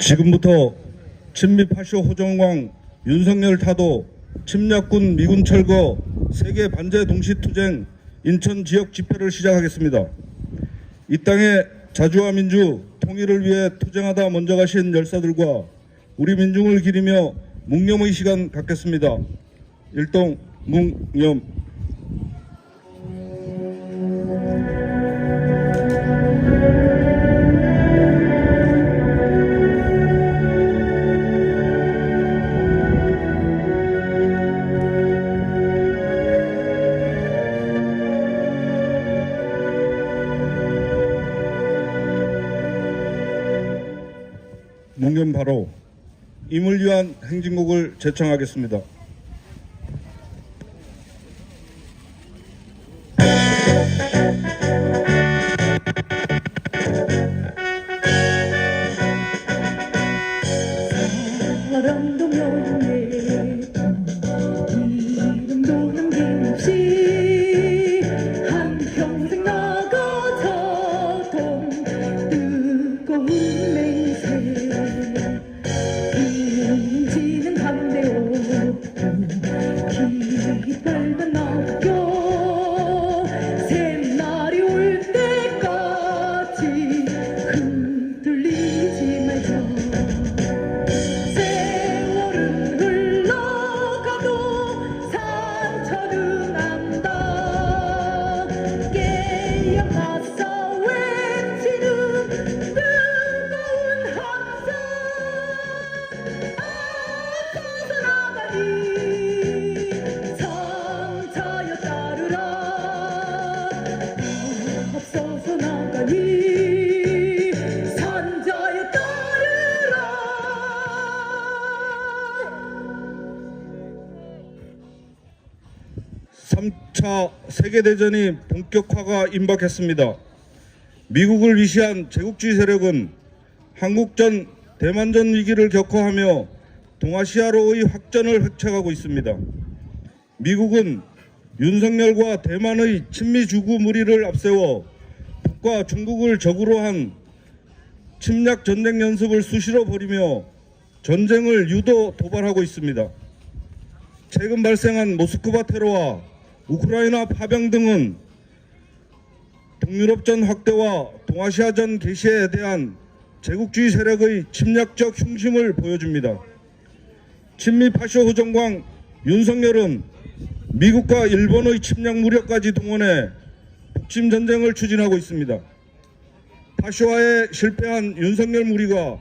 지금부터 친미 파쇼 호정광 윤석열 타도 침략군 미군 철거 세계 반제 동시투쟁 인천 지역 집회를 시작하겠습니다. 이 땅의 자주와 민주 통일을 위해 투쟁하다 먼저 가신 열사들과 우리 민중을 기리며 묵념의 시간 갖겠습니다. 일동 묵념. 묵념 바로 임을 위한 행진곡을 제청하겠습니다. 사랑도 명예 이름도 남김없이 한평생 나가자던 뜨거운 맹세 지는 담대 오픈 깃발만 남겨 새날이 올 때까지 흔들리지 말자. 세월은 흘러가도 상처는 안다. 깨어나서 외치는 뜨거운 함성. 앞서서 나가니 장차여 따르라. 앞서서 나가니 산자여 따르라. 3차 세계대전이 본격화가 임박했습니다. 미국을 위시한 제국주의 세력은 한국전, 대만전 위기를 격화하며 동아시아로의 확전을 획책하고 있습니다. 미국은 윤석열과 대만의 친미 주구 무리를 앞세워 북과 중국을 적으로 한 침략 전쟁 연습을 수시로 벌이며 전쟁을 유도 도발하고 있습니다. 최근 발생한 모스크바 테러와 우크라이나 파병 등은 동유럽전 확대와 동아시아전 개시에 대한 제국주의 세력의 침략적 흉심을 보여줍니다. 친미 파쇼 호정광 윤석열은 미국과 일본의 침략 무력까지 동원해 북침 전쟁을 추진하고 있습니다. 파쇼화에 실패한 윤석열 무리가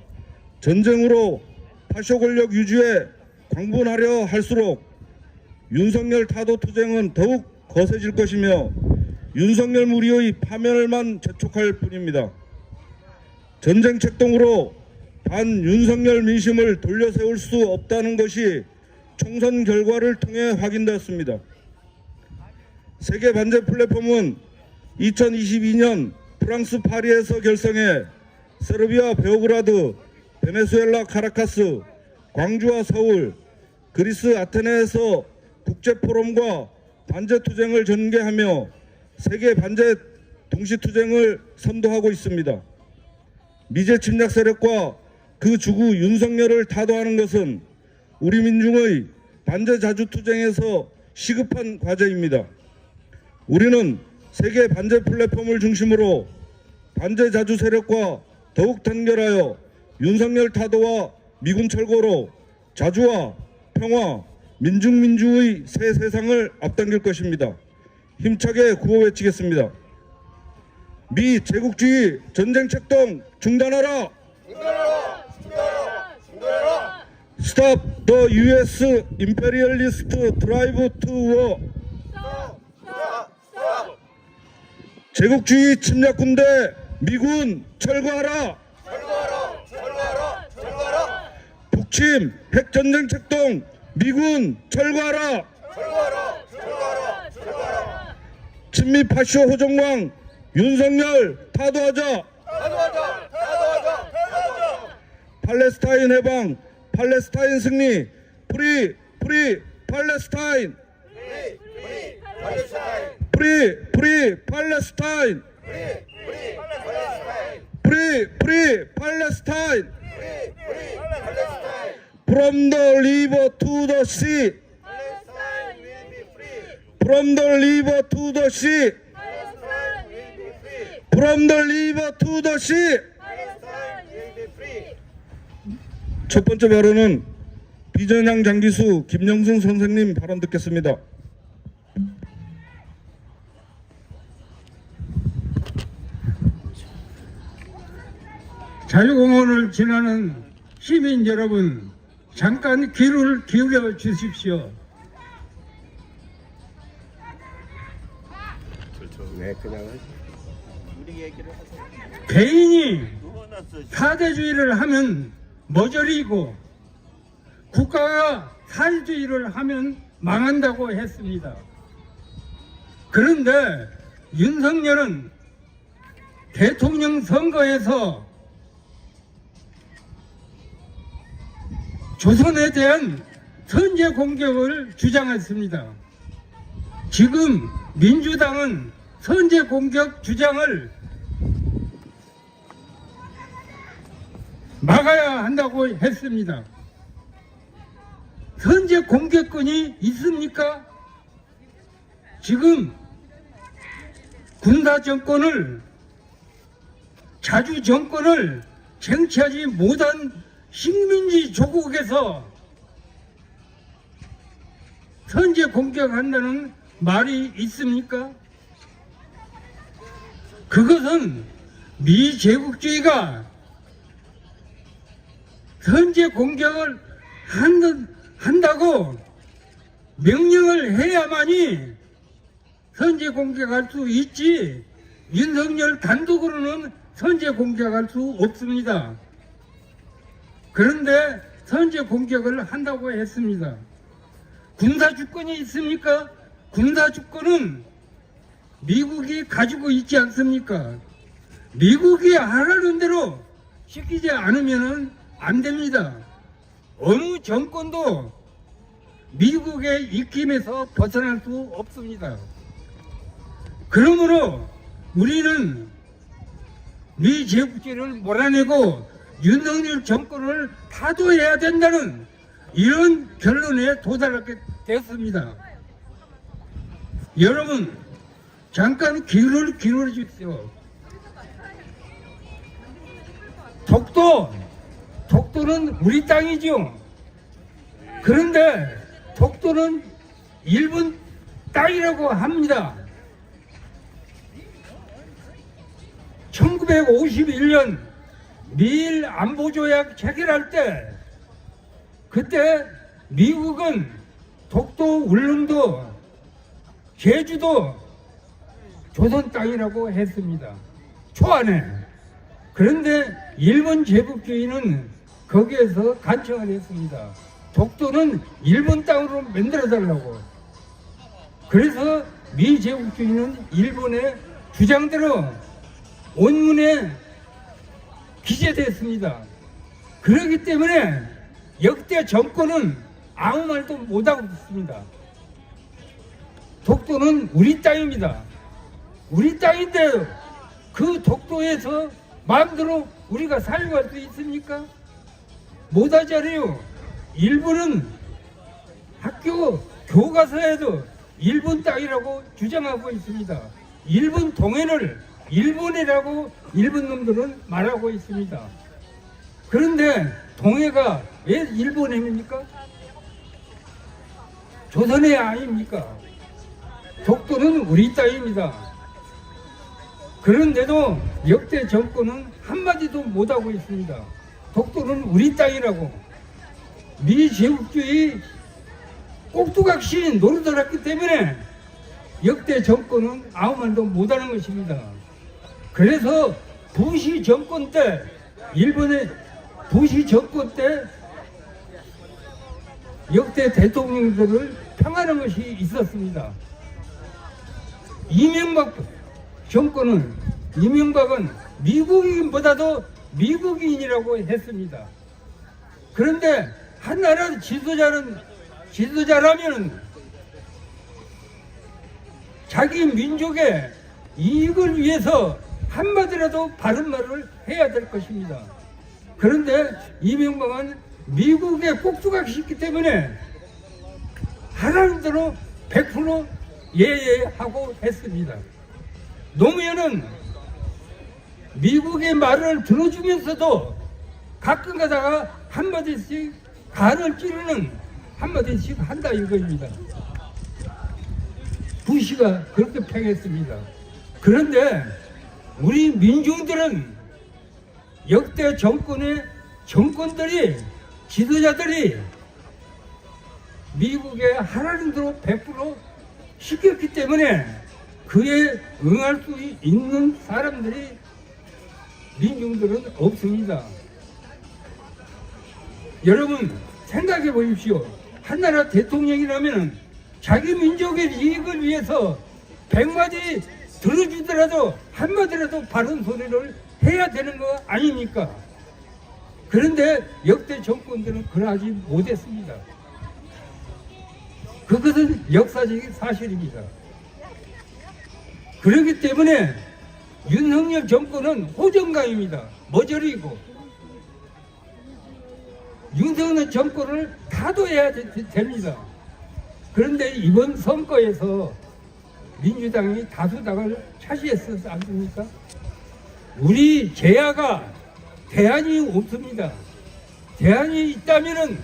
전쟁으로 파쇼 권력 유지에 광분하려 할수록 윤석열 타도 투쟁은 더욱 거세질 것이며 윤석열 무리의 파멸만 재촉할 뿐입니다. 전쟁 책동으로 반윤석열 민심을 돌려세울 수 없다는 것이 총선 결과를 통해 확인되었습니다. 세계 반제 플랫폼은 2022년 프랑스 파리에서 결성해 세르비아 베오그라드, 베네수엘라 카라카스, 광주와 서울, 그리스 아테네에서 국제포럼과 반제투쟁을 전개하며 세계 반제 동시투쟁을 선도하고 있습니다. 미제 침략 세력과 그 주구 윤석열을 타도하는 것은 우리 민중의 반제 자주투쟁에서 시급한 과제입니다. 우리는 세계 반제 플랫폼을 중심으로 반제 자주 세력과 더욱 단결하여 윤석열 타도와 미군 철거로 자주와 평화, 민중민주의 새 세상을 앞당길 것입니다. 힘차게 구호 외치겠습니다. 미 제국주의 전쟁 책동 중단하라! 중단하라! 중단하라! 중단하라! Stop the U.S. imperialist drive to war. 제국주의 침략 군대 미군 철거하라! 철거하라! 철거하라! 철거하라! 북침 핵전쟁 책동 미군 철거하라! 철거하라! 철거하라! 철거하라! 친미 파쇼 호정광 윤석열 타도하자! 타도하자! 타도하자! 타도하자! 팔레스타인 해방, 팔레스타인 승리, 프리 팔레스타인! 팔레스타인! 프리 팔레스타인! 팔레스타인! 프리 팔레스타인! 프리 From the river to the sea. Palestine will be free. From the river to the sea. Palestine will be free. From the river to the sea. Palestine will be free. 첫 번째 발언은 비전향 장기수 김영승 선생님 발언 듣겠습니다. 자유공원을 지나는 시민 여러분, 잠깐 귀를 기울여 주십시오. 개인이 사대주의를 하면 머저리고 국가가 사회주의를 하면 망한다고 했습니다. 그런데 윤석열은 대통령 선거에서 조선에 대한 선제 공격을 주장했습니다. 지금 민주당은 선제 공격 주장을 막아야 한다고 했습니다. 선제 공격권이 있습니까? 지금 군사 정권을, 자주 정권을 쟁취하지 못한 식민지 조국에서 선제 공격한다는 말이 있습니까? 그것은 미제국주의가 선제 공격을 한다고 명령을 해야만이 선제 공격할 수 있지, 윤석열 단독으로는 선제 공격할 수 없습니다. 그런데 선제 공격을 한다고 했습니다. 군사주권이 있습니까? 군사주권은 미국이 가지고 있지 않습니까? 미국이 하라는 대로 시키지 않으면 안 됩니다. 어느 정권도 미국의 입김에서 벗어날 수 없습니다. 그러므로 우리는 미제국주의를 몰아내고 윤석열 정권을 타도해야 된다는 이런 결론에 도달하게 됐습니다. 여러분, 잠깐 귀를 기울여 주십시오. 독도는 우리 땅이죠. 그런데 독도는 일본 땅이라고 합니다. 1951년 미일 안보조약 체결할 때, 그때 미국은 독도, 울릉도, 제주도 조선 땅이라고 했습니다. 초안에. 그런데 일본 제국주의는 거기에서 간청을 했습니다. 독도는 일본 땅으로 만들어달라고. 그래서 미제국주의는 일본의 주장대로 원문에 기재됐습니다. 그렇기 때문에 역대 정권은 아무 말도 못하고 있습니다. 독도는 우리 땅입니다. 우리 땅인데 그 독도에서 마음대로 우리가 사용할 수 있습니까? 못하잖아요. 일본은 학교 교과서에도 일본 땅이라고 주장하고 있습니다. 일본 동해를 일본이라고 일본 놈들은 말하고 있습니다. 그런데 동해가 왜 일본해입니까? 조선해 아닙니까? 독도는 우리 땅입니다. 그런데도 역대 정권은 한마디도 못하고 있습니다. 독도는 우리 땅이라고. 미제국주의 꼭두각시 노릇을 때문에 역대 정권은 아무 말도 못하는 것입니다. 그래서 부시 정권 때, 일본의 부시 정권 때 역대 대통령들을 평하는 것이 있었습니다. 이명박 정권은, 이명박은 미국인보다도 미국인이라고 했습니다. 그런데 한 나라 지도자라면 자기 민족의 이익을 위해서 한마디라도 바른 말을 해야 될 것입니다. 그런데 이명박은 미국의 꼭두각이 있기 때문에 하라는 대로 100% 예예하고 했습니다. 노무현은 미국의 말을 들어주면서도 가끔 가다가 한마디씩 간을 찌르는 한마디씩 한다 이거입니다. 부시가 그렇게 평했습니다. 그런데 우리 민중들은 역대 정권들이 지도자들이 미국의 하라는 대로 100% 시켰기 때문에 그에 응할 수 있는 사람들이 민중들은 없습니다. 여러분 생각해 보십시오. 한나라 대통령이라면 자기 민족의 이익을 위해서 100마디 들어주더라도 한마디라도 바른 소리를 해야 되는 거 아닙니까? 그런데 역대 정권들은 그러하지 못했습니다. 그것은 역사적인 사실입니다. 그렇기 때문에 윤석열 정권은 호정강입니다. 머저리고 윤석열 정권을 타도해야 됩니다. 그런데 이번 선거에서 민주당이 다수당을 차지했었지 않습니까? 우리 제야가 대안이 없습니다. 대안이 있다면은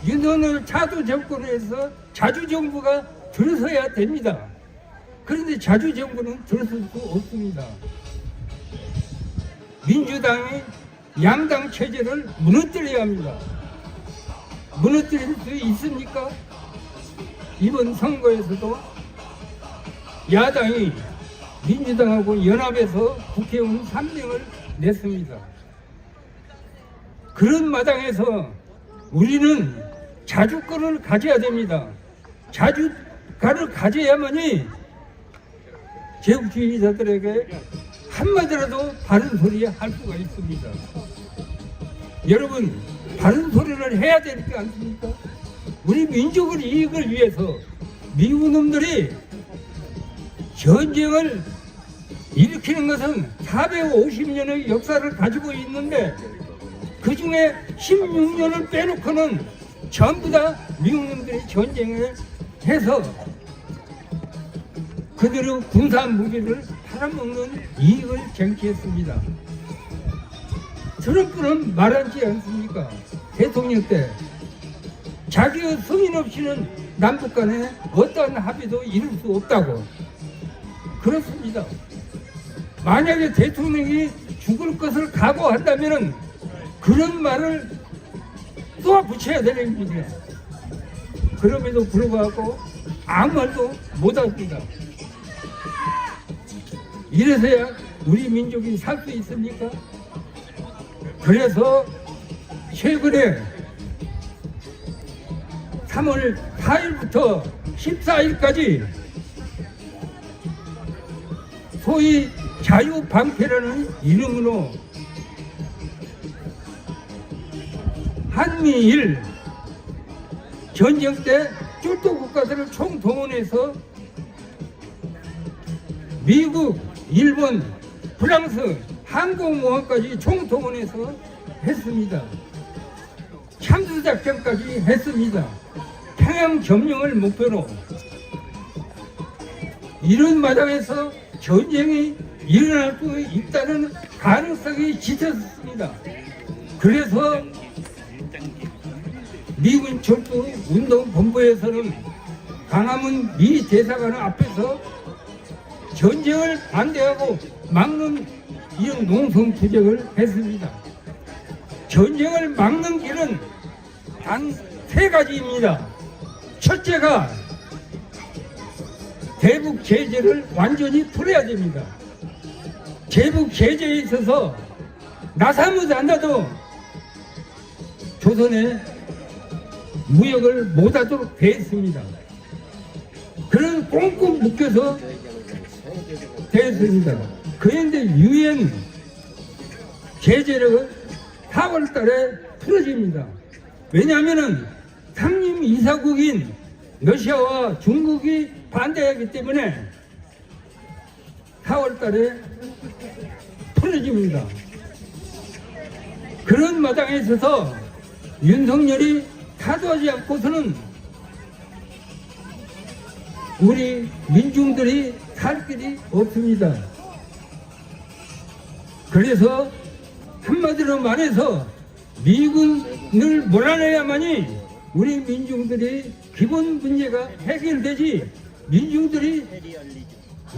윤석열 차도 정권에서 자주정부가 들어서야 됩니다. 그런데 자주정부는 들어설 수 없습니다. 민주당이 양당 체제를 무너뜨려야 합니다. 무너뜨릴 수 있습니까? 이번 선거에서도 야당이 민주당하고 연합해서 국회의원 3명을 냈습니다. 그런 마당에서 우리는 자주권을 가져야 됩니다. 자주권을 가져야만이 제국주의자들에게 한마디라도 바른 소리 할 수가 있습니다. 여러분, 바른 소리를 해야 되지 않습니까? 우리 민족의 이익을 위해서 미국 놈들이 전쟁을 일으키는 것은 450년의 역사를 가지고 있는데 그 중에 16년을 빼놓고는 전부 다 미국 놈들이 전쟁을 해서 그대로 군사 무기를 팔아먹는 이익을 쟁취했습니다. 트럼프는 말하지 않습니까? 대통령 때 자기의 승인 없이는 남북 간에 어떠한 합의도 이룰 수 없다고. 그렇습니다. 만약에 대통령이 죽을 것을 각오한다면 그런 말을 쏘아붙여야 되는 겁니다. 그럼에도 불구하고 아무 말도 못합니다. 이래서야 우리 민족이 살 수 있습니까? 그래서 최근에 3월 4일부터 14일까지 소위 자유방패라는 이름으로 한미일 전쟁 때 쫄도 국가들을 총동원해서 미국, 일본, 프랑스, 항공모함까지 총동원해서 했습니다. 참수작전까지 했습니다. 평양 점령을 목표로. 이런 마당에서 전쟁이 일어날 수 있다는 가능성이 짙었습니다. 그래서 미군 철도 운동본부에서는 강화문 미 대사관 앞에서 전쟁을 반대하고 막는 이런 농성투쟁을 했습니다. 전쟁을 막는 길은 단 세 가지입니다. 첫째가 대북 제재를 완전히 풀어야 됩니다. 대북 제재에 있어서 나사무지 않아도 조선에 무역을 못하도록 되어 있습니다. 그런 꽁꽁 묶여서 되어 있습니다. 그런데 유엔 제재를 4월 달에 풀어집니다. 왜냐하면 상임 이사국인 러시아와 중국이 반대하기 때문에 4월 달에 풀어집니다. 그런 마당에 있어서 윤석열이 타도하지 않고서는 우리 민중들이 살 길이 없습니다. 그래서 한마디로 말해서 미군을 몰아내야만이 우리 민중들이 기본 문제가 해결되지, 민중들이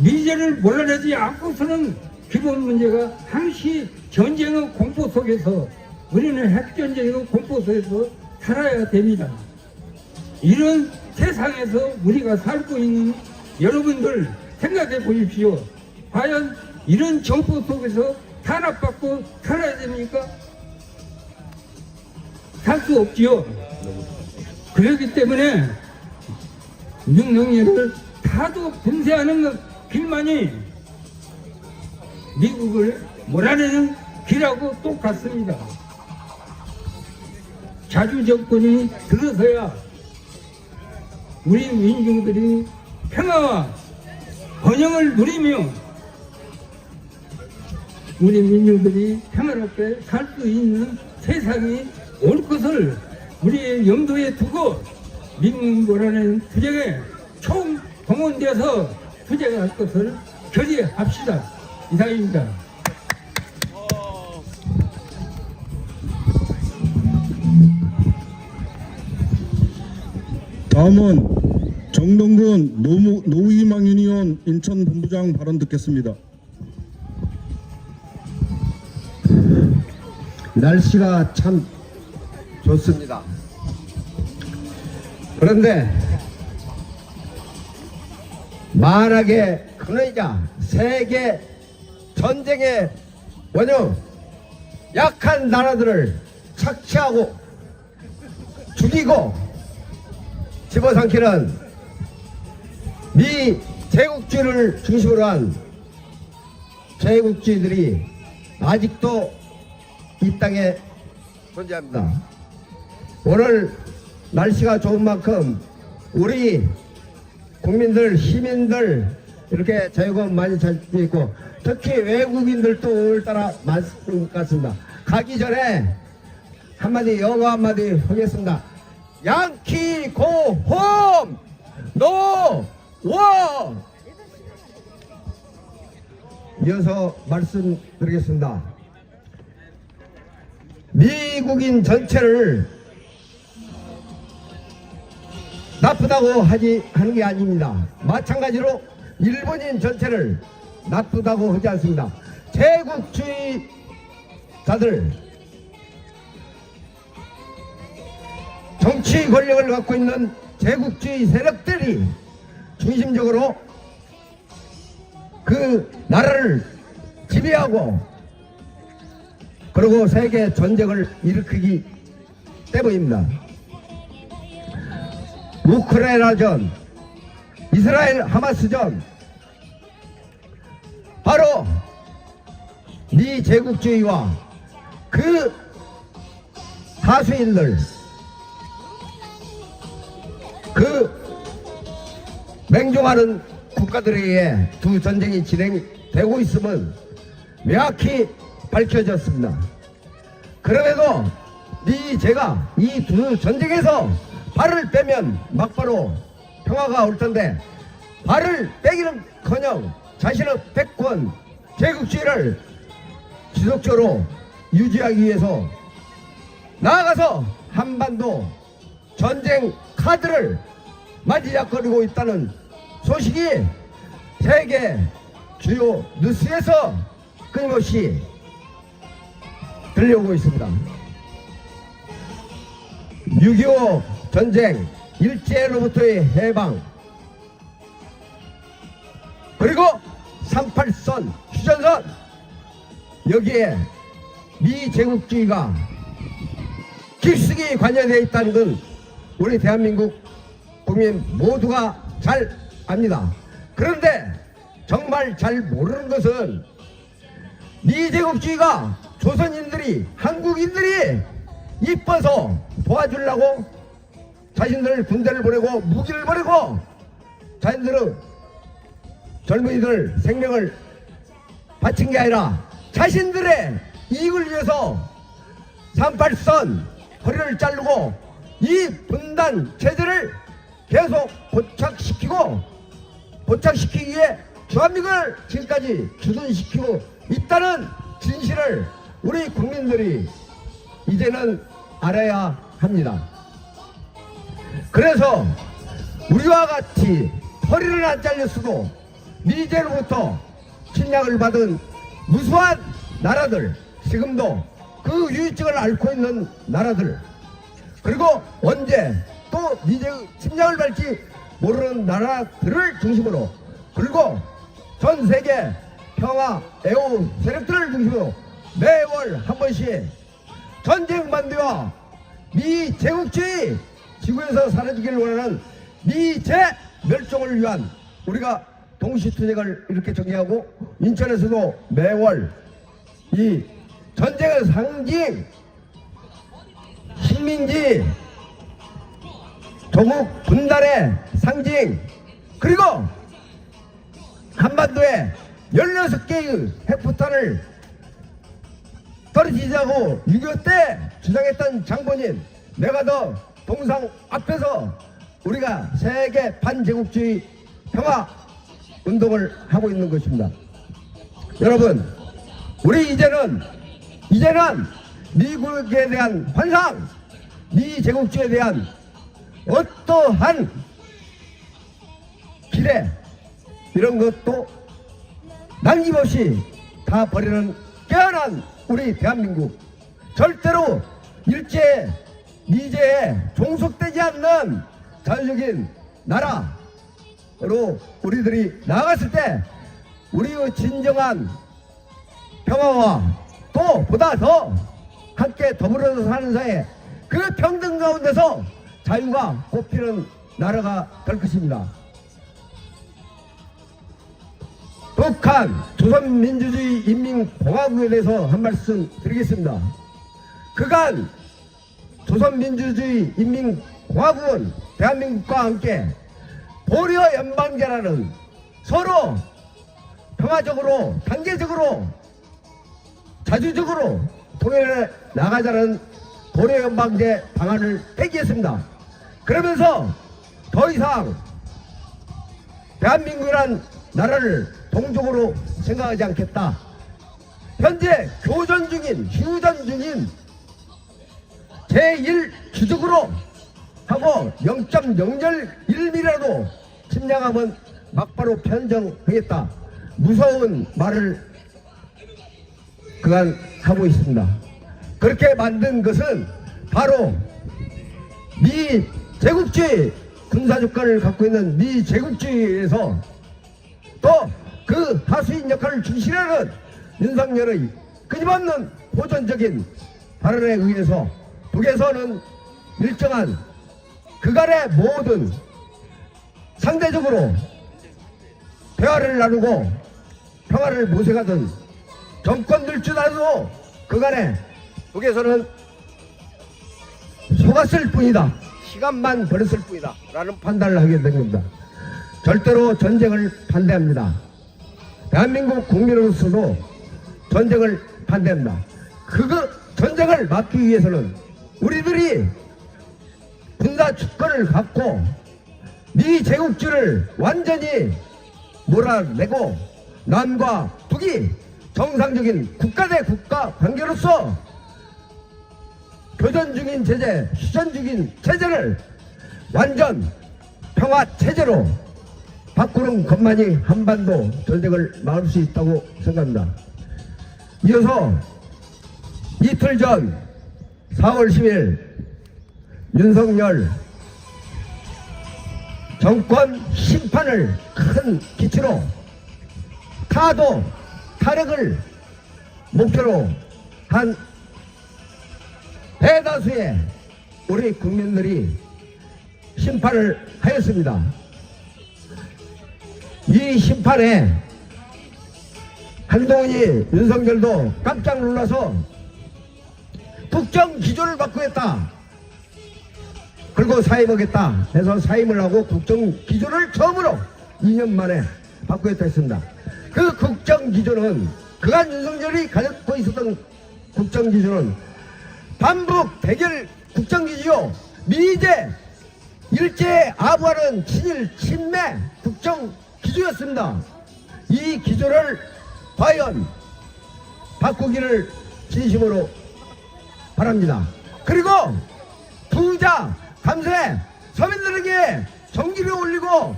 미제를 몰아내지 않고서는 기본 문제가 항시 전쟁의 공포 속에서, 우리는 핵전쟁의 공포 속에서 살아야 됩니다. 이런 세상에서 우리가 살고 있는 여러분들 생각해 보십시오. 과연 이런 정포 속에서 탄압받고 살아야 됩니까? 살 수 없지요. 그렇기 때문에 윤석열을 타도 분쇄하는 길만이 미국을 몰아내는 길하고 똑같습니다. 자주 정권이 들어서야 우리 민중들이 평화와 번영을 누리며 우리 민중들이 평화롭게 살 수 있는 세상이 올 것을 우리의 염두에 두고 민국 몰아내는 투쟁에 총동원되어서 투쟁할 것을 결의합시다. 이상입니다. 다음은 정동근 노후희망 유니온 인천 본부장 발언 듣겠습니다. 날씨가 참 좋습니다. 그런데 만악의 근원이자 세계 전쟁의 원흉, 약한 나라들을 착취하고 죽이고 집어삼키는 미 제국주의를 중심으로 한 제국주의들이 아직도 이 땅에 존재합니다. 오늘 날씨가 좋은 만큼 우리 국민들, 시민들 이렇게 자유가 많이 잘 있고, 특히 외국인들도 오늘따라 많은 것 같습니다. 가기 전에 한마디 영어 한마디 하겠습니다. 양키 고 홈 노 워. 이어서 말씀드리겠습니다. 미국인 전체를 나쁘다고 하는 게 아닙니다. 마찬가지로 일본인 전체를 나쁘다고 하지 않습니다. 제국주의자들, 정치 권력을 갖고 있는 제국주의 세력들이 중심적으로 그 나라를 지배하고 그리고 세계 전쟁을 일으키기 때문입니다. 우크라이나전, 이스라엘 하마스전, 바로 미 제국주의와 그 다수인들, 그 맹종하는 국가들에 의해 두 전쟁이 진행되고 있음은 명확히 밝혀졌습니다. 그럼에도 미 제가 이 두 전쟁에서 발을 빼면 막바로 평화가 올 텐데, 발을 빼기는커녕 자신의 패권, 제국주의를 지속적으로 유지하기 위해서 나아가서 한반도 전쟁 카드를 만지작거리고 있다는 소식이 세계 주요 뉴스에서 끊임없이 들려오고 있습니다. 6.25 전쟁, 일제로부터의 해방, 그리고 38선 휴전선, 여기에 미 제국주의가 깊숙이 관여되어 있다는 건 우리 대한민국 국민 모두가 잘 압니다. 그런데 정말 잘 모르는 것은 미 제국주의가 조선인들이, 한국인들이 이뻐서 도와주려고 자신들 군대를 보내고 무기를 보내고 자신들의 젊은이들 생명을 바친 게 아니라 자신들의 이익을 위해서 38선 허리를 자르고 이 분단 체제를 계속 포착시키기 위해 대한민국을 지금까지 주둔시키고 있다는 진실을 우리 국민들이 이제는 알아야 합니다. 그래서 우리와 같이 허리를 안 잘렸어도 미제로부터 침략을 받은 무수한 나라들, 지금도 그 유의증을 앓고 있는 나라들, 그리고 언제 또 미제 침략을 받을지 모르는 나라들을 중심으로, 그리고 전 세계 평화 애호 세력들을 중심으로 매월 한 번씩 전쟁 반대와 미제국주의, 지구에서 사라지기를 원하는 미제 멸종을 위한 우리가 동시투쟁을 이렇게 정리하고, 인천에서도 매월 이 전쟁의 상징 식민지 조국 분단의 상징, 그리고 한반도에 16개의 핵폭탄을 떨어지자고 6.25 때 주장했던 장본인 메가더 동상 앞에서 우리가 세계 반제국주의 평화 운동을 하고 있는 것입니다. 여러분, 우리 이제는 미국에 대한 환상, 미제국주의에 대한 어떠한 기대, 이런 것도 남김없이 다 버리는 깨어난 우리 대한민국, 절대로 일제 미제에 종속되지 않는 자유적인 나라로 우리들이 나아갔을 때 우리의 진정한 평화와 또 보다 더 함께 더불어서 사는 사회, 그 평등 가운데서 자유가 꽃피는 나라가 될 것입니다. 북한 조선민주주의 인민공화국에 대해서 한 말씀 드리겠습니다. 그간 조선민주주의 인민공화국은 대한민국과 함께 고려 연방제라는 서로 평화적으로, 단계적으로, 자주적으로 통일해 나가자는 고려 연방제 방안을 폐기했습니다. 그러면서 더 이상 대한민국이란 나라를 동족으로 생각하지 않겠다. 현재 휴전 중인 제1주적으로 하고 0.001mm라도 침략하면 막바로 편정하겠다. 무서운 말을 그간 하고 있습니다. 그렇게 만든 것은 바로 미제국주의 군사주권을 갖고 있는 미제국주의에서 또 그 하수인 역할을 중시하는 윤석열의 끊임없는 호전적인 발언에 의해서 북에서는 일정한 그간의 모든 상대적으로 대화를 나누고 평화를 모색하던 정권들주나도 그간에 북에서는 속았을 뿐이다, 시간만 버렸을 뿐이다 라는 판단을 하게 된 겁니다. 절대로 전쟁을 반대합니다. 대한민국 국민으로서도 전쟁을 반대합니다. 그 전쟁을 막기 위해서는 우리들이 군사 주권을 갖고 미제국주의를 완전히 몰아내고 남과 북이 정상적인 국가 대 국가 관계로서 교전 중인 체제, 휴전 중인 체제를 완전 평화 체제로 바꾸는 것만이 한반도 전쟁을 막을 수 있다고 생각합니다. 이어서 이틀 전 4월 10일 윤석열 정권 심판을 큰 기치로 타도 타력을 목표로 한 대다수의 우리 국민들이 심판을 하였습니다. 이 심판에 한동훈이, 윤석열도 깜짝 놀라서 국정 기조를 바꾸겠다, 그리고 사임하겠다 해서 사임을 하고 국정 기조를 처음으로 2년 만에 바꾸겠다 했습니다. 그 국정 기조는, 그간 윤석열이 가지고 있었던 국정 기조는 반북 대결 국정기지요. 미제 일제 아부하는 친일 친매 국정기조였습니다. 이 기조를 과연 바꾸기를 진심으로 바랍니다. 그리고 부자 감사에 서민들에게 전기료 올리고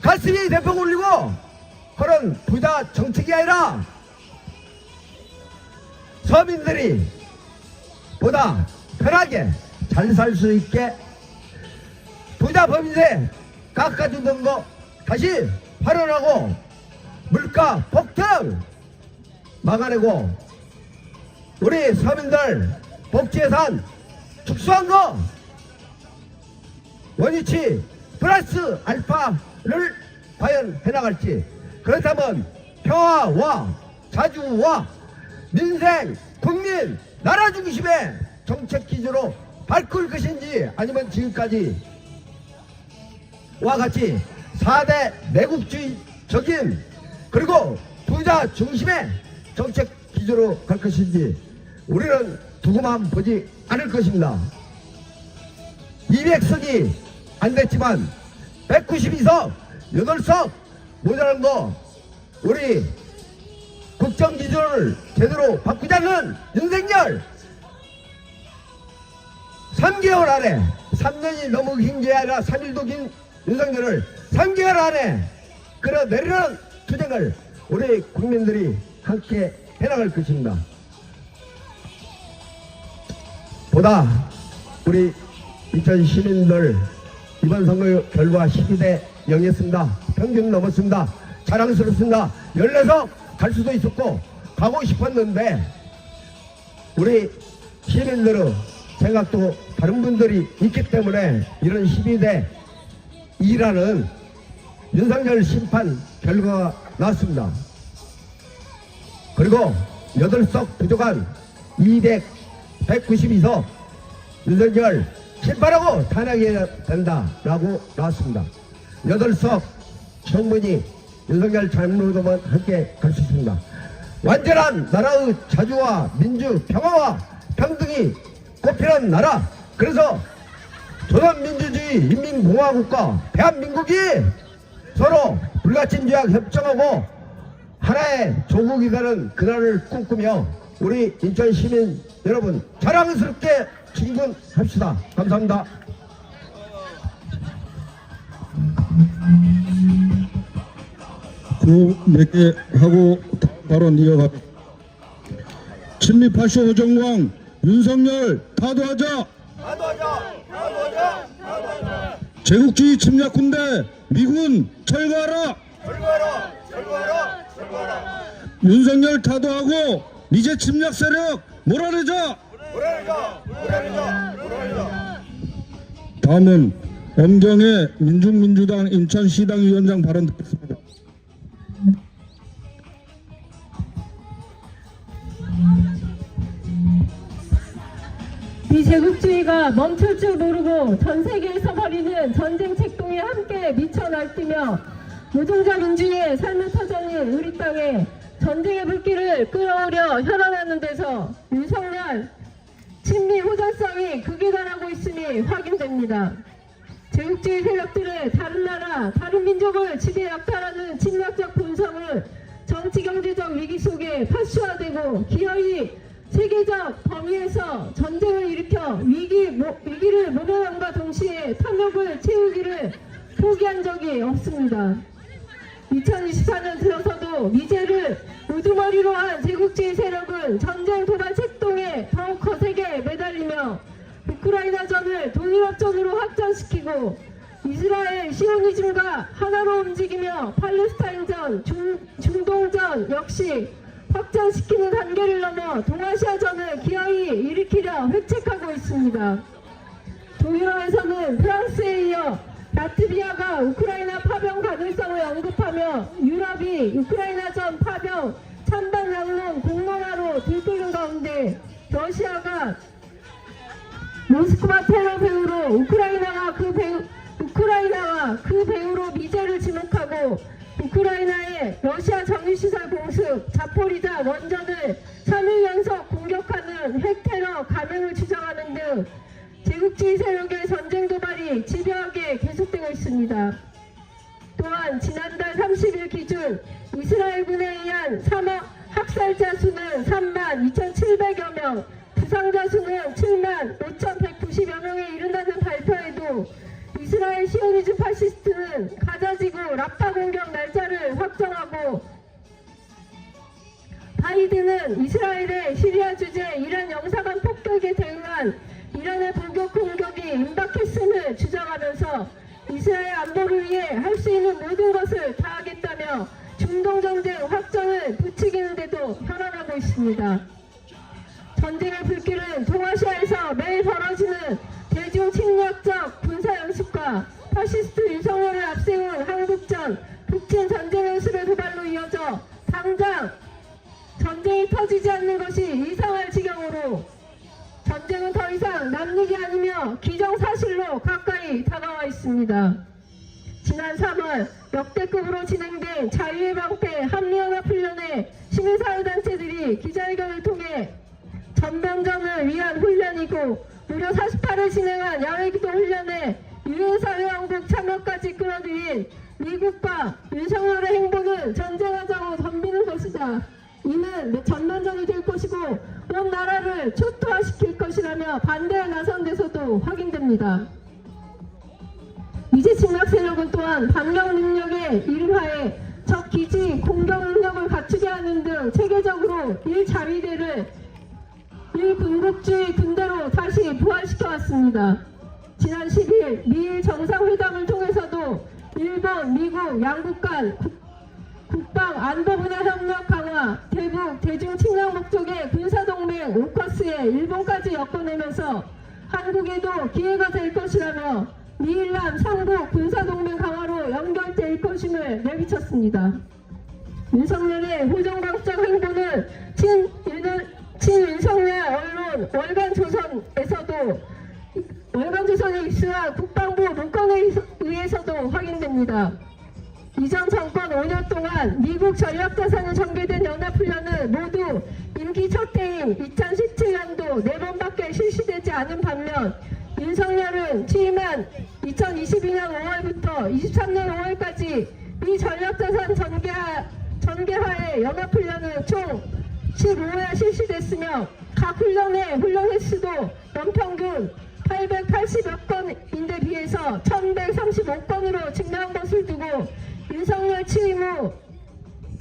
가스비 대폭 올리고 그런 부자 정책이 아니라 서민들이 보다 편하게 잘 살 수 있게 부자 법인세 깎아주던 거 다시 활용하고 물가 폭등 막아내고 우리 서민들 복지예산 축소한 거 원위치 플러스 알파를 과연 해나갈지, 그렇다면 평화와 자주와 민생 국민 나라 중심의 정책 기조로 바꿀 것인지, 아니면 지금까지 와 같이 4대 내국주의적인 그리고 부자 중심의 정책 기조로 갈 것인지 우리는 두고만 보지 않을 것입니다. 200석이 안 됐지만 192석 8석 모자란 거 우리 국정 기조를 제대로 바꾸지 않는 윤석열 3개월 안에, 3년이 너무 긴 게 아니라 3일도 긴 윤석열을 3개월 안에 끌어내리는 투쟁을 우리 국민들이 함께 해나갈 것입니다. 보다 우리 인천 시민들 이번 선거 결과 12대 0이었습니다. 평균 넘었습니다. 자랑스럽습니다. 14석 갈 수도 있었고 가고 싶었는데 우리 시민들의 생각도 다른 분들이 있기 때문에 이런 12대 2라는 윤석열 심판 결과가 나왔습니다. 그리고 8석 부족한 192석 윤석열 심판하고 탄핵해야 된다라고 나왔습니다. 8석 충분히 윤석열 잘못하면 함께 갈 수 있습니다. 완전한 나라의 자주와 민주, 평화와 평등이 꽃피는 나라, 그래서 조선민주주의 인민공화국과 대한민국이 서로 불가침조약 협정하고 하나의 조국이 되는 그날을 꿈꾸며 우리 인천 시민 여러분 자랑스럽게 진군합시다. 감사합니다. 몇 개 하고 발언 이어가겠습니다. 친미파쇼 호정왕 윤석열 타도하자. 제국주의 침략 군대 미군 철거하라. 윤석열 타도하고 미제 침략 세력 몰아내자. 다음은 엄경의 민중민주당 인천시당 위원장 발언 듣겠습니다. 비제국주의가 멈출 줄 모르고 전 세계에서 벌이는 전쟁 책동에 함께 미쳐 날뛰며 노동자 민주의 삶의 터전인 우리 땅에 전쟁의 불길을 끌어오려 혈안하는 데서 윤석열 친미 호전성이 극에 달하고 있음이 확인됩니다. 제국주의 세력들의 다른 나라, 다른 민족을 지배 약탈하는 침략적 본성을 정치 경제적 위기 속에 파쇼화되고 기어이 세계적 범위에서 전쟁을 일으켜 위기를 모면함과 동시에 탐욕을 채우기를 포기한 적이 없습니다. 2024년 들어서도 미제를 우두머리로 한 제국주의 세력은 전쟁 도발 책동에 더욱 거세게 매달리며 우크라이나전을 동유럽전으로 확장시키고 이스라엘 시오니즘과 하나로 움직이며 팔레스타인전, 중동전 역시 확장시키는 단계를 넘어 동아시아전을 기어이 일으키려 획책하고 있습니다. 동유럽에서는 프랑스에 이어 라트비아가 우크라이나 파병 가능성을 언급하며 유럽이 우크라이나전 파병 찬반 양론 공론화로 들끓는 가운데 러시아가 모스크바 테러 배후로 우크라이나와 그 배후로 미제를 지목하고 우크라이나의 러시아 정유시설 공습, 자포리자 원전을 3일 연속 공격하는 또는 핵테러 감행을 주장하는 등 제국주의 세력의 전쟁 도발이 집요하게 계속되고 있습니다. 또한 지난달 30일 기준 이스라엘군에 의한 사망 학살자 수는 3만 2,700여 명, 부상자 수는 7만 5,190여 명에 이른다는 발표에도 이스라엘 시오니즘 파시스트는 가자지구 라파 공격 날짜를 확정하고 바이든은 이스라엘의 시리아 주재 이란 영사관 폭격에 대응한 이란의 불격 공격이 임박했음을 주장하면서 이스라엘 안보를 위해 할 수 있는 모든 것을 다하겠다며 중동전쟁 확전을 부추기는데도 현안하고 있습니다. 전쟁의 불길은 동아시아에서 매일 벌어지는 대중 침략적 군사연습과 파시스트 윤석열을 앞세운 한국전, 북진 전쟁 연습의 도발로 이어져 당장 전쟁이 터지지 않는 것이 이상할 지경으로 전쟁은 더 이상 남일이 아니며 기정사실로 가까이 다가와 있습니다. 지난 3월 역대급으로 진행된 자유의 방패 한미연합훈련에 시민사회단체들이 기자회견을 통해 전병전을 위한 훈련이고 무려 48일 진행한 야외기도 훈련에 유엔사회원국 참여까지 끌어들인 미국과 윤석열의 행보는 전쟁하자고 덤비는 것이다. 이는 전면전이 될 것이고 온 나라를 초토화시킬 것이라며 반대에 나선 데서도 확인됩니다. 이제 침략 세력은 또한 반격 능력의 이름하에 적 기지 공격 능력을 갖추게 하는 등 체계적으로 일자위대를 일군국주의 군대로 다시 부활시켜 왔습니다. 지난 10일 미일 정상회담을 통해서도 일본, 미국 양국 간 국방 안보 분야 협력 강화, 대북 대중 침략 목적의 군사동맹 오커스에 일본까지 엮어내면서 한국에도 기회가 될 것이라며 미일남 삼국 군사동맹 강화로 연결될 것임을 내비쳤습니다. 윤석열의 호정각적 행보는 친윤석열 언론 월간조선에 입수한 국방부 문건에 의해서도 확인됩니다. 이전 정권 5년 동안 미국 전략자산이 전개된 연합훈련은 모두 임기 첫 해인 2017년도 4번밖에 실시되지 않은 반면 윤석열은 취임한 2022년 5월부터 23년 5월까지 미 전략자산 전개하에 연합훈련은 총 15회 실시됐으며 각 훈련의 훈련 횟수도 연평균 880여 건인데 비해서 1135건으로 증가한 것을 두고 윤석열 취임 후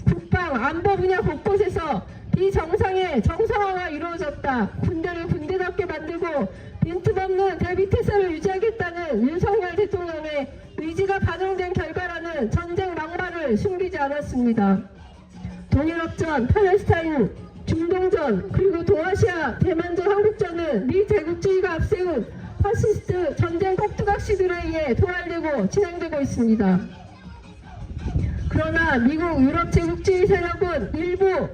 국방 안보 분야 곳곳에서 비정상의 정상화가 이루어졌다. 군대를 군대답게 만들고 빈틈없는 대비태세를 유지하겠다는 윤석열 대통령의 의지가 반영된 결과라는 전쟁 막말을 숨기지 않았습니다. 동유럽전, 팔레스타인, 중동전, 그리고 동아시아, 대만전, 한국전은 미 제국주의가 앞세운 파시스트 전쟁 꼭두각시들에 의해 도발되고 진행되고 있습니다. 그러나 미국, 유럽 제국주의 세력은 일부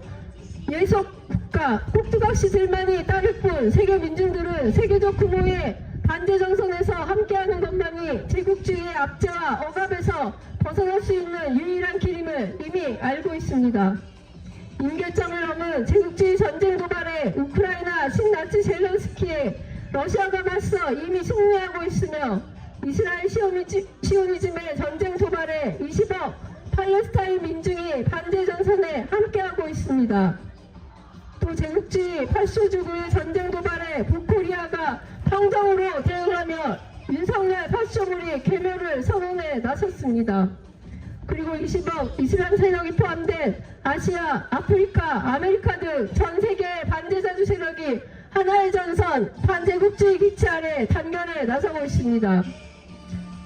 예속국가 꼭두각시들만이 따를 뿐 세계 민중들은 세계적 규모의 반대 정선에서 함께하는 것만이 제국주의의 압제와 억압에서 벗어날 수 있는 유일한 길임을 이미 알고 있습니다. 임계점을 넘은 제국주의 전쟁 도발에 우크라이나 신나치 젤렌스키에 러시아가 맞서 이미 승리하고 있으며 이스라엘 시오니즘의 전쟁 도발에 20억 팔레스타인 민중이 반대 전선에 함께하고 있습니다. 또 제국주의 파쇼주구의 전쟁 도발에 북코리아가 평정으로 대응하며 윤석열 파쇼물이 괴멸을 선언해 나섰습니다. 그리고 20억 이슬람 세력이 포함된 아시아, 아프리카, 아메리카 등 전 세계의 반대자주 세력이 하나의 전선, 반제국주의 기치 아래 단결에 나서고 있습니다.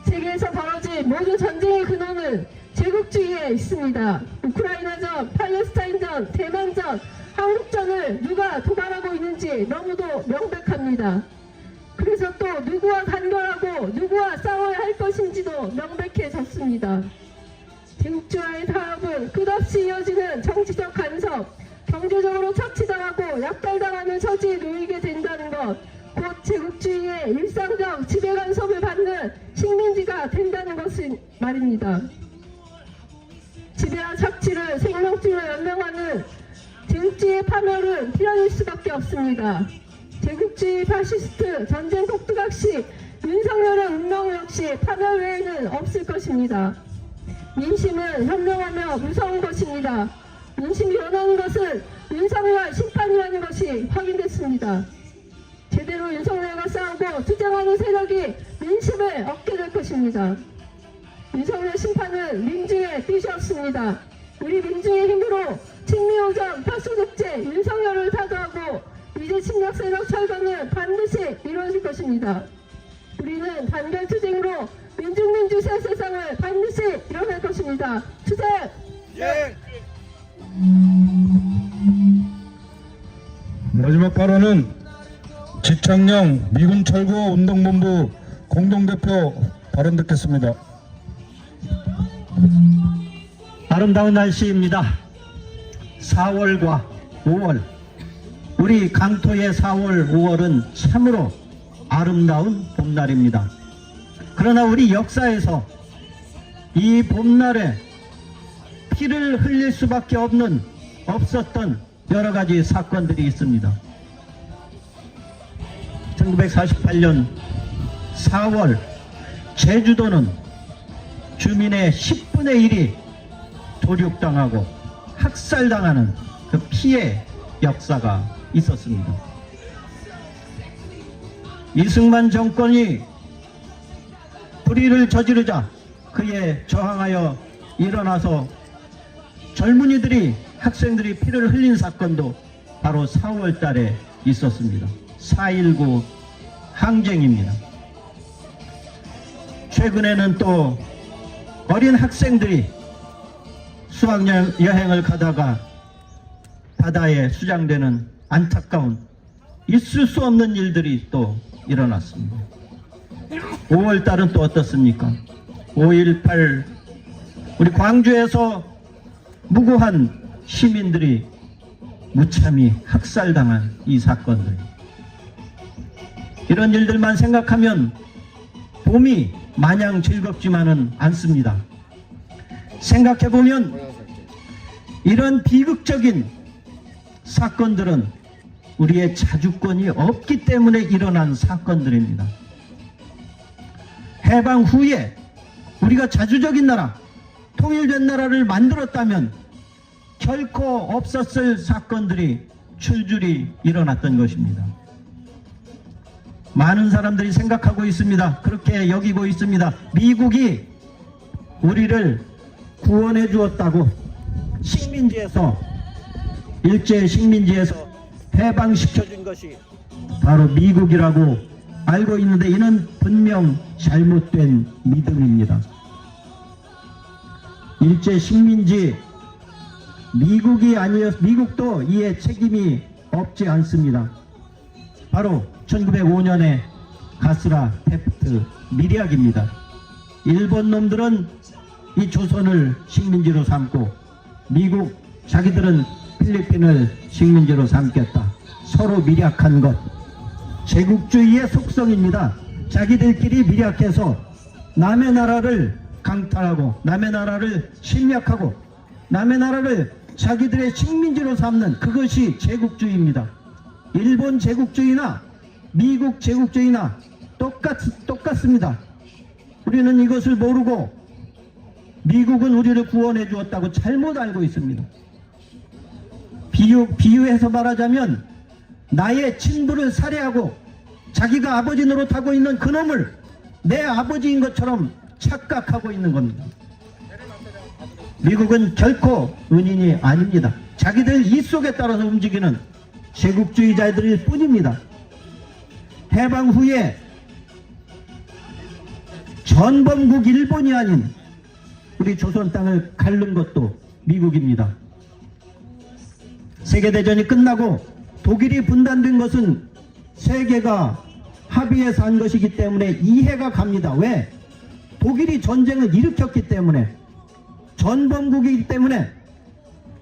세계에서 벌어진 모든 전쟁의 근원은 제국주의에 있습니다. 우크라이나전, 팔레스타인전, 대만전, 한국전을 누가 도발하고 있는지 너무도 명백합니다. 그래서 또 누구와 단결하고 누구와 싸워야 할 것인지도 명백해졌습니다. 제국주와의 타협은 끝없이 이어지는 정치적 간섭, 경제적으로 착취당하고 약탈당하는 처지에 놓이게 된다는 것, 곧 제국주의의 일상적 지배 간섭을 받는 식민지가 된다는 것은 말입니다. 지배와 착취를 생명줄로 연명하는 제국주의의 파멸은 필연일 수밖에 없습니다. 제국주의 파시스트 전쟁 폭두각시 윤석열의 운명 역시 파멸 외에는 없을 것입니다. 민심은 현명하며 무서운 것입니다. 민심이 원하는 것은 윤석열 심판이라는 것이 확인됐습니다. 제대로 윤석열과 싸우고 투쟁하는 세력이 민심을 얻게 될 것입니다. 윤석열 심판은 민중의 뜻이 없습니다. 우리 민중의 힘으로 친미오점 파수독재 윤석열을 타도하고 이제 침략 세력 철거는 반드시 이루어질 것입니다. 우리는 단결 투쟁으로 민중민주 새 세상을 반드시 이뤄낼 것입니다. 투쟁! 예. 마지막 발언은 지창영 미군 철거 운동본부 공동대표 발언 듣겠습니다. 아름다운 날씨입니다. 4월과 5월, 우리 강토의 4월, 5월은 참으로 아름다운 봄날입니다. 그러나 우리 역사에서 이 봄날에 피를 흘릴 수밖에 없었던 여러 가지 사건들이 있습니다. 1948년 4월 제주도는 주민의 10분의 1이 도륙당하고 학살당하는 그 피해 역사가 있었습니다. 이승만 정권이 불의를 저지르자 그에 저항하여 일어나서 젊은이들이 학생들이 피를 흘린 사건도 바로 4월 달에 있었습니다. 4.19 항쟁입니다. 최근에는 또 어린 학생들이 수학여행을 가다가 바다에 수장되는 안타까운 있을 수 없는 일들이 또 일어났습니다. 5월 달은 또 어떻습니까? 5.18 우리 광주에서 무고한 시민들이 무참히 학살당한 이 사건들, 이런 일들만 생각하면 봄이 마냥 즐겁지만은 않습니다. 생각해보면 이런 비극적인 사건들은 우리의 자주권이 없기 때문에 일어난 사건들입니다. 해방 후에 우리가 자주적인 나라, 통일된 나라를 만들었다면 결코 없었을 사건들이 출줄이 일어났던 것입니다. 많은 사람들이 생각하고 있습니다. 그렇게 여기고 있습니다. 미국이 우리를 구원해 주었다고, 식민지에서, 일제 식민지에서 해방시켜준 것이 바로 미국이라고 알고 있는데, 이는 분명 잘못된 믿음입니다. 일제 식민지 미국도 이에 책임이 없지 않습니다. 바로 1905년에 가스라 테프트 밀약입니다. 일본 놈들은 이 조선을 식민지로 삼고 미국 자기들은 필리핀을 식민지로 삼겠다. 서로 밀약한 것, 제국주의의 속성입니다. 자기들끼리 밀약해서 남의 나라를 강탈하고 남의 나라를 침략하고 남의 나라를 자기들의 식민지로 삼는, 그것이 제국주의입니다. 일본 제국주의나 미국 제국주의나 똑같습니다. 우리는 이것을 모르고 미국은 우리를 구원해 주었다고 잘못 알고 있습니다. 비유해서 말하자면 나의 친부를 살해하고 자기가 아버지 노릇하고 있는 그놈을 내 아버지인 것처럼 착각하고 있는 겁니다. 미국은 결코 은인이 아닙니다. 자기들 입속에 따라서 움직이는 제국주의자들일 뿐입니다. 해방 후에 전범국 일본이 아닌 우리 조선 땅을 갈른 것도 미국입니다. 세계대전이 끝나고 독일이 분단된 것은 세계가 합의해서 한 것이기 때문에 이해가 갑니다. 왜? 독일이 전쟁을 일으켰기 때문에, 전범국이기 때문에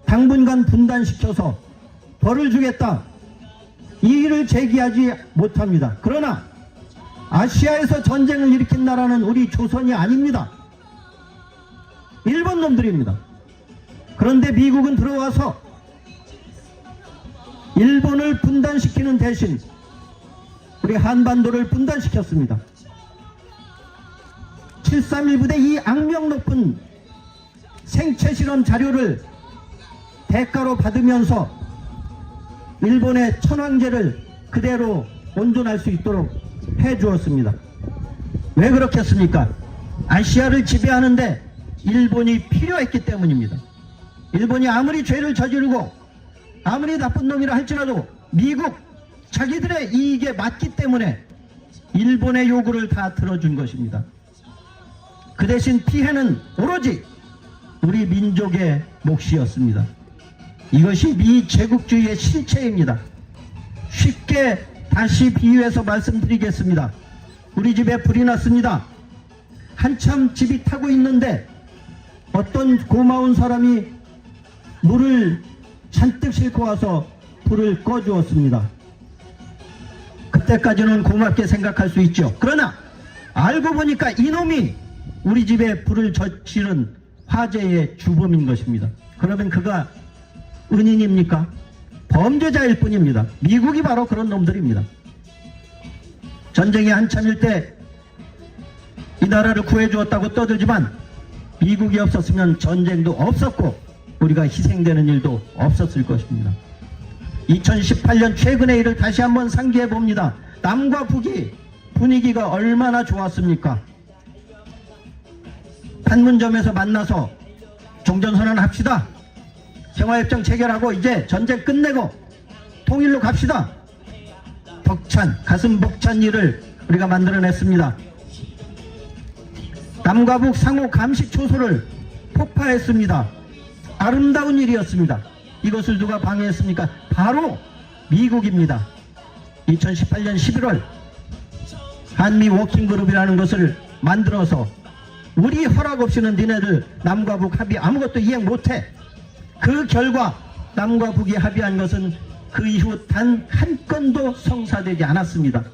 당분간 분단시켜서 벌을 주겠다, 이 일을 제기하지 못합니다. 그러나 아시아에서 전쟁을 일으킨 나라는 우리 조선이 아닙니다. 일본 놈들입니다. 그런데 미국은 들어와서 일본을 분단시키는 대신 우리 한반도를 분단시켰습니다. 7.31 부대 이 악명 높은 생체 실험 자료를 대가로 받으면서 일본의 천황제를 그대로 온전할 수 있도록 해 주었습니다. 왜 그렇겠습니까? 아시아를 지배하는데 일본이 필요했기 때문입니다. 일본이 아무리 죄를 저지르고 아무리 나쁜 놈이라 할지라도 미국 자기들의 이익에 맞기 때문에 일본의 요구를 다 들어준 것입니다. 그 대신 피해는 오로지 우리 민족의 몫이었습니다. 이것이 미 제국주의의 실체입니다. 쉽게 다시 비유해서 말씀드리겠습니다. 우리 집에 불이 났습니다. 한참 집이 타고 있는데 어떤 고마운 사람이 물을 잔뜩 싣고 와서 불을 꺼주었습니다. 그때까지는 고맙게 생각할 수 있죠. 그러나 알고 보니까 이놈이 우리 집에 불을 저지른 화재의 주범인 것입니다. 그러면 그가 은인입니까? 범죄자일 뿐입니다. 미국이 바로 그런 놈들입니다. 전쟁이 한참일 때 이 나라를 구해주었다고 떠들지만 미국이 없었으면 전쟁도 없었고 우리가 희생되는 일도 없었을 것입니다. 2018년 최근의 일을 다시 한번 상기해 봅니다. 남과 북이 분위기가 얼마나 좋았습니까? 판문점에서 만나서 종전선언 합시다. 평화협정 체결하고 이제 전쟁 끝내고 통일로 갑시다. 벅찬, 가슴 벅찬 일을 우리가 만들어냈습니다. 남과 북 상호 감식 초소를 폭파했습니다. 아름다운 일이었습니다. 이것을 누가 방해했습니까? 바로 미국입니다. 2018년 11월 한미 워킹그룹이라는 것을 만들어서 우리 허락 없이는 니네들 남과 북 합의 아무것도 이행 못해. 그 결과 남과 북이 합의한 것은 그 이후 단 한 건도 성사되지 않았습니다.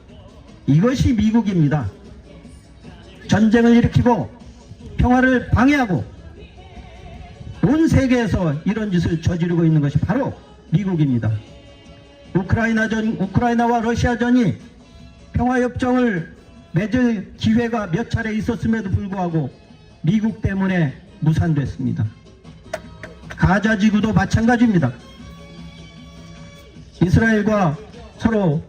이것이 미국입니다. 전쟁을 일으키고 평화를 방해하고 온 세계에서 이런 짓을 저지르고 있는 것이 바로 미국입니다. 우크라이나와 러시아전이 평화협정을 맺을 기회가 몇 차례 있었음에도 불구하고 미국 때문에 무산됐습니다. 가자지구도 마찬가지입니다. 이스라엘과 서로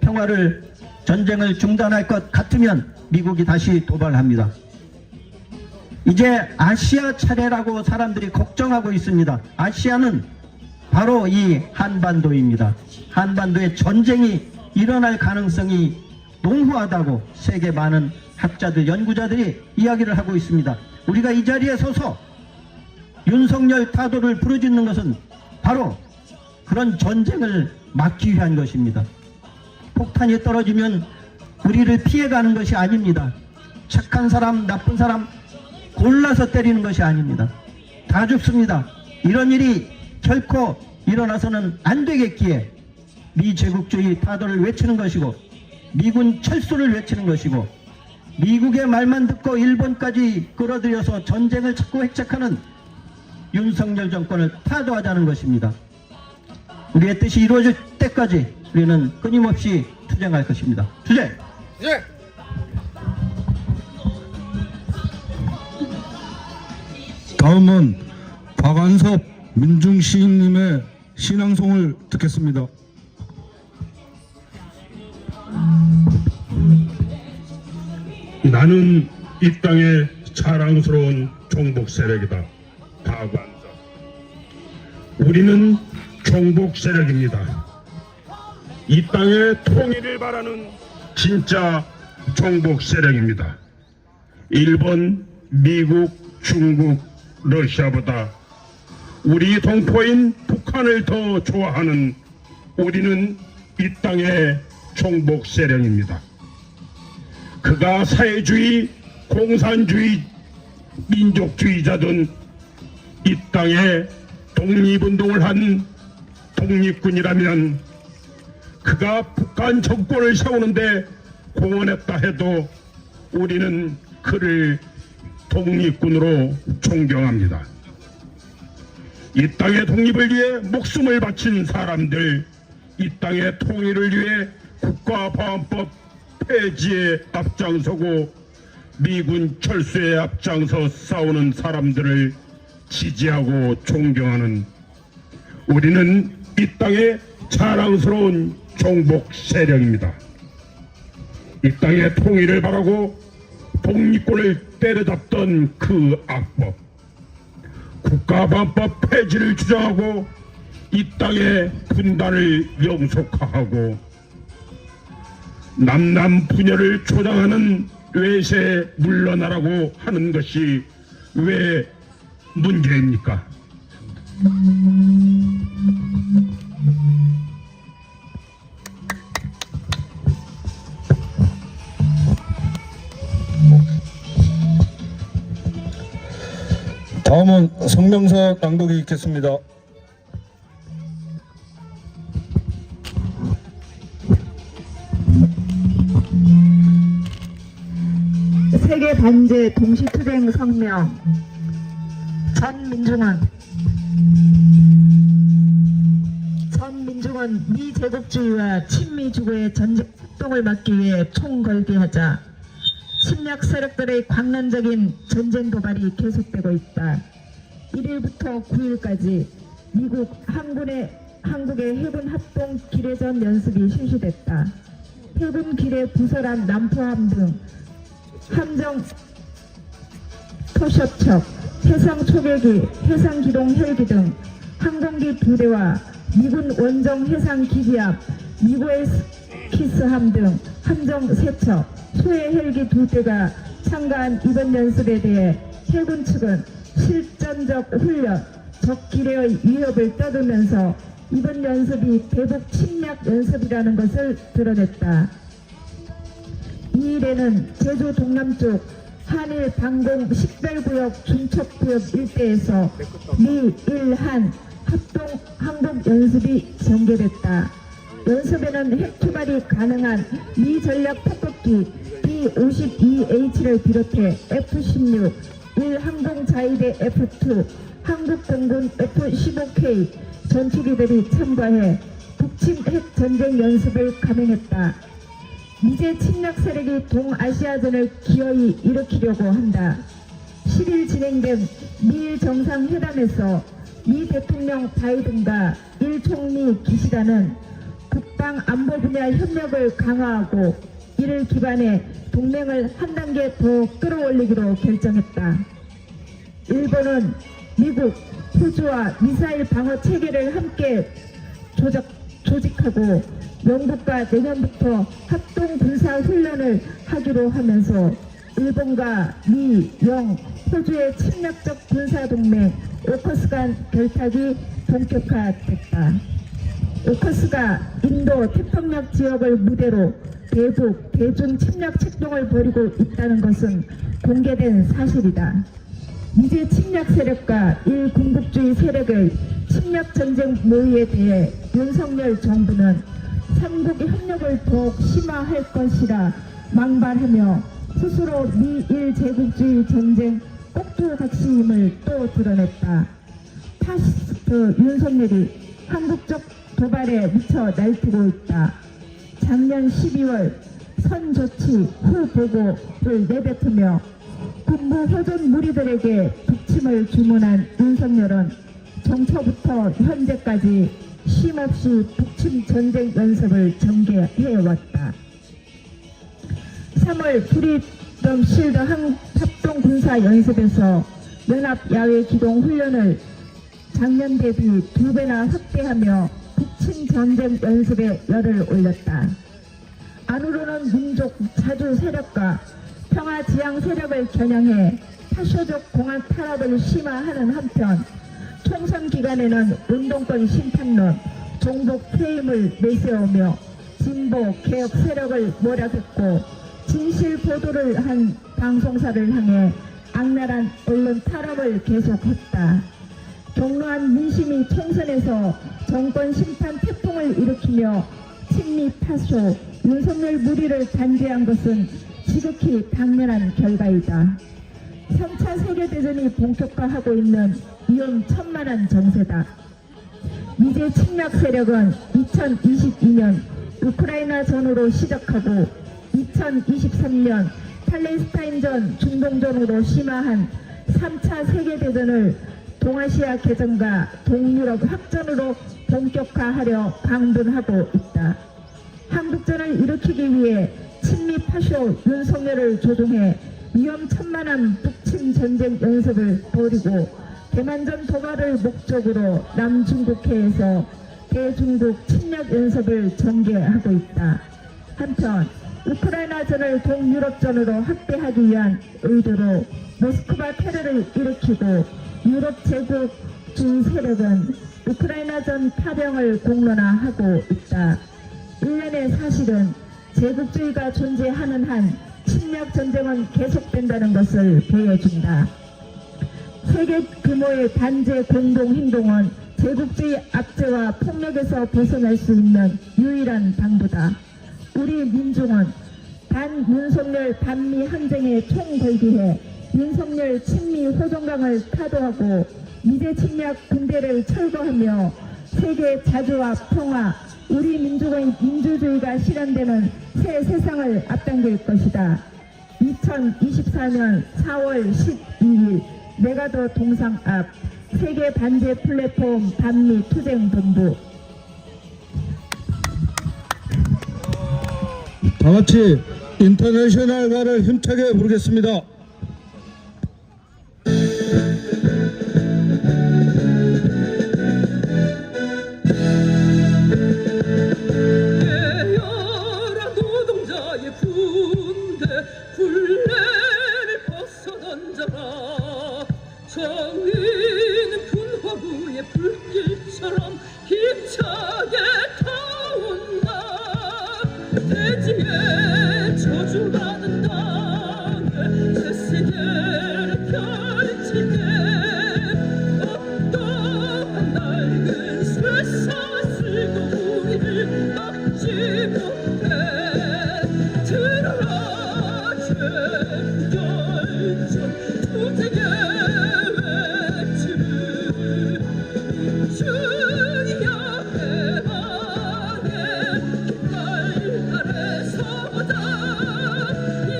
전쟁을 중단할 것 같으면 미국이 다시 도발합니다. 이제 아시아 차례라고 사람들이 걱정하고 있습니다. 아시아는 바로 이 한반도입니다. 한반도에 전쟁이 일어날 가능성이 농후하다고 세계 많은 학자들, 연구자들이 이야기를 하고 있습니다. 우리가 이 자리에 서서 윤석열 타도를 부르짖는 것은 바로 그런 전쟁을 막기 위한 것입니다. 폭탄이 떨어지면 우리를 피해가는 것이 아닙니다. 착한 사람, 나쁜 사람 골라서 때리는 것이 아닙니다. 다 죽습니다. 이런 일이 결코 일어나서는 안 되겠기에 미제국주의 타도를 외치는 것이고 미군 철수를 외치는 것이고 미국의 말만 듣고 일본까지 끌어들여서 전쟁을 자꾸 획책하는 윤석열 정권을 타도하자는 것입니다. 우리의 뜻이 이루어질 때까지 우리는 끊임없이 투쟁할 것입니다. 투쟁! 예. 다음은 박완섭 민중시인님의 신앙송을 듣겠습니다. 나는 이 땅의 자랑스러운 종북 세력이다. 박완섭. 우리는 종북 세력입니다. 이 땅의 통일을 바라는 진짜 종북 세력입니다. 일본, 미국, 중국, 러시아보다 우리 동포인 북한을 더 좋아하는 우리는 이 땅의 종북 세력입니다. 그가 사회주의, 공산주의, 민족주의자든 이 땅에 독립운동을 한 독립군이라면 그가 북한 정권을 세우는데 공헌했다 해도 우리는 그를 독립군으로 존경합니다. 이 땅의 독립을 위해 목숨을 바친 사람들, 이 땅의 통일을 위해 국가보안법 폐지에 앞장서고 미군 철수에 앞장서 싸우는 사람들을 지지하고 존경하는 우리는 이 땅의 자랑스러운 종북 세력입니다. 이 땅의 통일을 바라고 독립권을 때려잡던 그 악법, 국가반법 폐지를 주장하고 이 땅의 분단을 영속화하고 남남 분열을 조장하는 외세에 물러나라고 하는 것이 왜 문제입니까? 다음은 성명서 낭독이 있겠습니다. 세계 반제 동시투쟁 성명. 전민중은 미제국주의와 친미주고의 전쟁 폭동을 막기 위해 총걸개하자 침략 세력들의 광란적인 전쟁 도발이 계속되고 있다. 1일부터 9일까지 미국 한국의 해군 합동 기뢰전 연습이 실시됐다. 해군 기뢰 부설한 남포함 등 함정 토셔척, 해상 초계기, 해상 기동 헬기 등 항공기 2대와 미군 원정 해상 기지 앞 미고에스키스함 등 함정 3척, 소해 헬기 2대가 참가한 이번 연습에 대해 해군 측은 실전적 훈련, 적 기뢰의 위협을 떠들면서 이번 연습이 대북 침략 연습이라는 것을 드러냈다. 이 일에는 제주 동남쪽 한일 방공 식별구역 중첩구역 일대에서 미, 일, 한 합동 항공 연습이 전개됐다. 연습에는 핵 투발이 가능한 미 전략 폭격기 B-52H를 비롯해 F-16, 일 항공 자위대 F-2, 한국 공군 F-15K 전투기들이 참가해 북침 핵 전쟁 연습을 감행했다. 미제 침략 세력이 동아시아전을 기어이 일으키려고 한다. 10일 진행된 미일 정상회담에서 미 대통령 바이든과 일 총리 기시다는 국방 안보 분야 협력을 강화하고 이를 기반해 동맹을 한 단계 더 끌어올리기로 결정했다. 일본은 미국, 호주와 미사일 방어 체계를 함께 조직하고 영국과 내년부터 합동 군사 훈련을 하기로 하면서 일본과 미, 영, 호주의 침략적 군사 동맹 오커스 간 결탁이 본격화됐다. 오커스가 인도 태평양 지역을 무대로 대북, 대중 침략 책동을 벌이고 있다는 것은 공개된 사실이다. 미제 침략 세력과 일군국주의 세력의 침략 전쟁 모의에 대해 윤석열 정부는 삼국의 협력을 더욱 심화할 것이라 망발하며 스스로 미일 제국주의 전쟁 꼭두각시임을 또 드러냈다. 파시스트 윤석열이 한국적 도발에 미쳐 날뛰고 있다. 작년 12월 선조치 후 보고를 내뱉으며 군부 호전 무리들에게 북침을 주문한 윤석열은 정초부터 현재까지 쉼없이 북침 전쟁 연습을 전개해왔다. 3월 프리덤 실드 합동 군사 연습에서 연합 야외 기동 훈련을 작년 대비 2배나 확대하며 북침 전쟁 연습에 열을 올렸다. 안으로는 민족 자주 세력과 평화지향 세력을 겨냥해 파쇼적 공안 탄압을 심화하는 한편 총선 기간에는 운동권 심판론, 종북 프레임을 내세우며 진보 개혁 세력을 몰아듣고 진실 보도를 한 방송사를 향해 악랄한 언론 탄압을 계속했다. 격노한 민심이 총선에서 정권 심판 태풍을 일으키며 친미 파쇼, 윤석열 무리를 단죄한 것은 지극히 당연한 결과이다. 3차 세계대전이 본격화하고 있는 위험천만한 정세다. 미제 침략 세력은 2022년 우크라이나 전으로 시작하고 2차 2023년 팔레스타인전 중동전으로 심화한 3차 세계대전을 동아시아 개전과 동유럽 확전으로 본격화하려 방문하고 있다. 한국전을 일으키기 위해 친미 파쇼 윤석열을 조종해 위험천만한 북침 전쟁 연습을 벌이고 대만전 도발을 목적으로 남중국해에서 대중국 침략 연습을 전개하고 있다. 한편 우크라이나전을 동유럽전으로 확대하기 위한 의도로 모스크바 테러를 일으키고 유럽 제국 중 세력은 우크라이나전 파병을 공론화하고 있다. 일련의 사실은 제국주의가 존재하는 한 침략 전쟁은 계속된다는 것을 보여준다. 세계 규모의 반제 공동행동은 제국주의 압제와 폭력에서 벗어날 수 있는 유일한 방도다. 우리 민중은 반 윤석열 반미 항쟁에 총걸기해 윤석열 친미 호종강을 타도하고 미제 침략 군대를 철거하며 세계 자주와 평화, 우리 민족의 민주주의가 실현되는 새 세상을 앞당길 것이다. 2024년 4월 12일 메가더 동상 앞 세계 반제 플랫폼 반미 투쟁본부. 다 같이 인터내셔널가를 힘차게 부르겠습니다. 깨어라 노동자의 군대 굴레를 벗어던져라. 정의는 분화구의 불길처럼 힘차게 타온다. 대지에 저주받은 땅에 새 세계를 펼칠 때 어떠한 낡은 쇠사슬도 우리를 막지 못해. 들어라 제국결전 투쟁의 외침을 민중이여 해방의 깃발 아래 서자.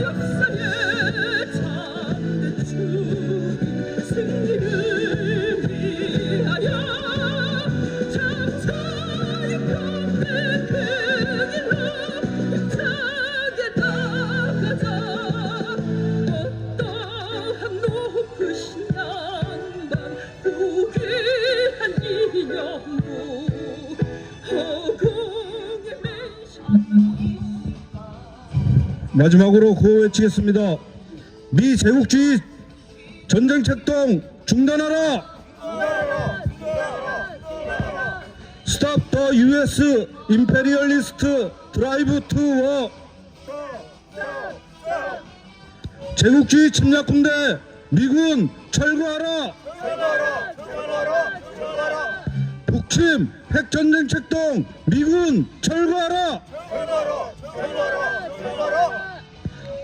역사의 참된 죽인 승리를 위하여 장차의 평생 그 길로 힘차게 나가자. 어떠한 높으신 양반 고귀한 이념도 허공에 맨 마지막으로 구호 외치겠습니다. 미 제국주의 전쟁 책동 중단하라. Stop the U.S. imperialist drive to war. 제국주의 침략 군대 미군 철거하라. 북침 핵전쟁 책동 미군 철거하라.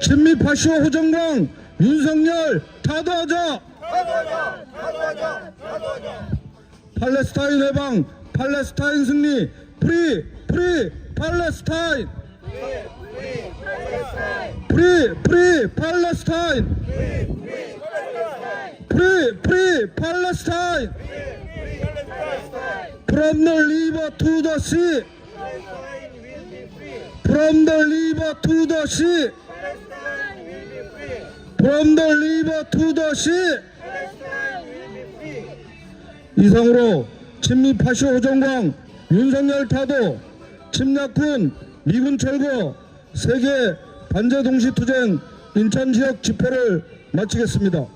친미 파쇼 호정광 윤석열 타도하자. 팔레스타인 해방, 팔레스타인 승리, 프리 팔레스타인, 프리 팔레스타인, 프리 팔레스타인, from the river to the sea, from the river to the sea, from the river to the sea. 이상으로 친미 파쇼 호정광 윤석열 타도 침략군 미군 철거 세계 반제 동시 투쟁 인천 지역 집회를 마치겠습니다.